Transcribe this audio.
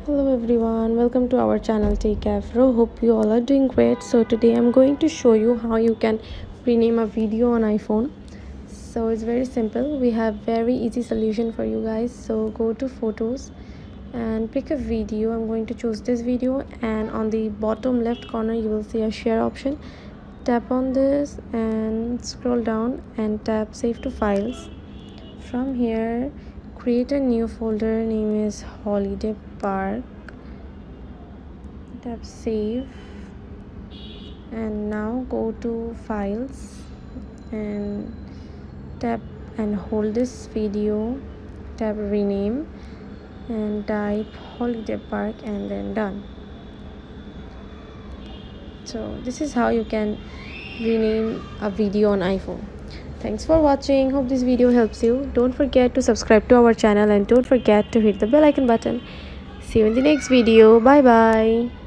Hello everyone, welcome to our channel Techavro. Hope you all are doing great. So today I'm going to show you how you can rename a video on iPhone. So it's very simple. We have very easy solution for you guys. So go to photos and pick a video. I'm going to choose this video, and on the bottom left corner you will see a share option. Tap on this and scroll down and tap save to files. From here, create a new folder, name is Holiday Park. Tap save, and now go to files and tap and hold this video, tap rename and type Holiday Park and then done. So this is how you can rename a video on iPhone. Thanks for watching. Hope this video helps you. Don't forget to subscribe to our channel and don't forget to hit the bell icon button. See you in the next video. Bye bye.